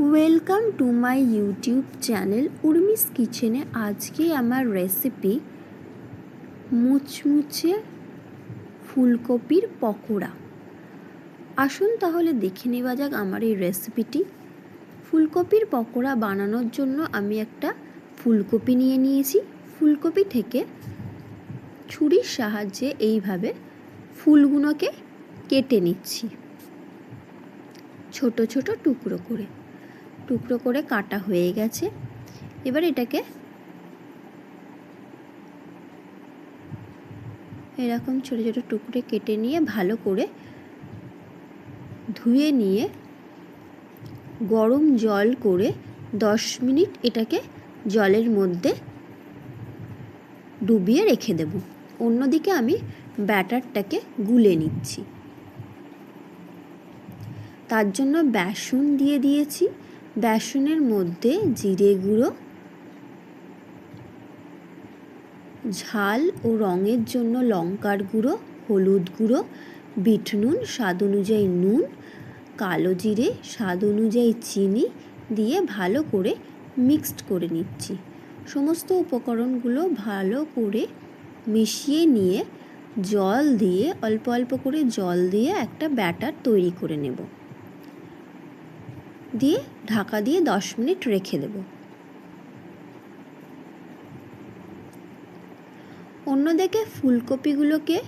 Welcome to my YouTube channel Urmi's কিচেনে। আজকে আমার রেসিপি মুচমুচে ফুলকপির পকোড়া। আসুন তাহলে দেখে নেওয়া যাক আমার এই রেসিপিটি। ফুলকপির পকোড়া বানানোর জন্য আমি একটা ফুলকপি নিয়ে নিয়েছি। ফুলকপি থেকে ছুরির সাহায্যে এইভাবে ফুলগুলোকে কেটে নিচ্ছি ছোট ছোট টুকরো করে কাটা হয়ে গেছে। এবার এটাকে এরকম ছোট ছোট টুকরে কেটে নিয়ে ভালো করে ধুয়ে নিয়ে গরম জল করে 10 মিনিট এটাকে জলের মধ্যে ডুবিয়ে রেখে দেব। অন্যদিকে আমি ব্যাটারটাকে গুলে নিচ্ছি। তার জন্য বেসন দিয়ে দিয়েছি। বেসনের মধ্যে জিরে গুঁড়ো, ঝাল ও রঙের জন্য লঙ্কার গুঁড়ো, হলুদ গুঁড়ো, বিট নুন, স্বাদ অনুযায়ী নুন, কালো জিরে, স্বাদ অনুযায়ী চিনি দিয়ে ভালো করে মিক্সড করে নিচ্ছি। সমস্ত উপকরণগুলো ভালো করে মিশিয়ে নিয়ে জল দিয়ে অল্প অল্প করে জল দিয়ে একটা ব্যাটার তৈরি করে নেব। দিয়ে ঢাকা দিয়ে 10 মিনিট রেখে দেব। অন্যদিকে ফুলকপিগুলোকে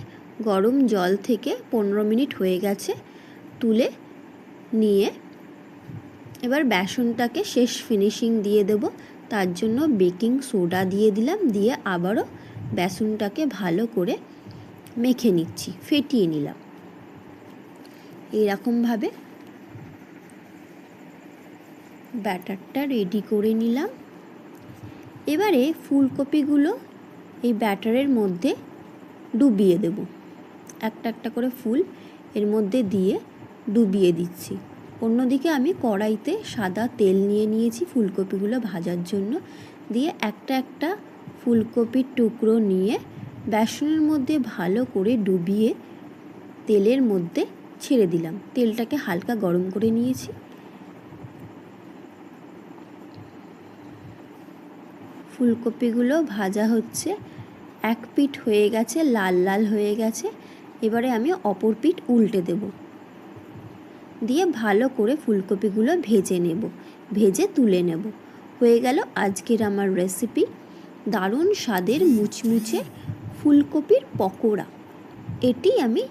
গরম জল থেকে 15 মিনিট হয়ে গেছে তুলে নিয়ে এবার বেসনটাকে শেষ ফিনিশিং দিয়ে দেব। তার জন্য বেকিং সোডা দিয়ে দিলাম, দিয়ে আবারও বেসনটাকে ভালো করে মেখে নিচ্ছি, ফেটিয়ে নিলাম। এইরকমভাবে ব্যাটারটা রেডি করে নিলাম। এবারে ফুলকপিগুলো এই ব্যাটারের মধ্যে ডুবিয়ে দেব। একটা একটা করে ফুল এর মধ্যে দিয়ে ডুবিয়ে দিচ্ছি। অন্যদিকে আমি কড়াইতে সাদা তেল নিয়ে নিয়েছি ফুলকপিগুলো ভাজার জন্য। দিয়ে একটা একটা ফুলকপির টুকরো নিয়ে বেসনের মধ্যে ভালো করে ডুবিয়ে তেলের মধ্যে ছেড়ে দিলাম। তেলটাকে হালকা গরম করে নিয়েছি। ফুলকপিগুলো ভাজা হচ্ছে, এক পিঠ হয়ে গেছে, লাল লাল হয়ে গেছে। এবারে আমি অপর পিঠ উল্টে দেব, দিয়ে ভালো করে ফুলকপিগুলো ভেজে নেব, ভেজে তুলে নেব। হয়ে গেল আজকের আমার রেসিপি, দারুণ স্বাদের মুচমুচে ফুলকপির পকোড়া। এটি আমি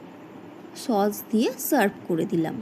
সস দিয়ে সার্ভ করে দিলাম।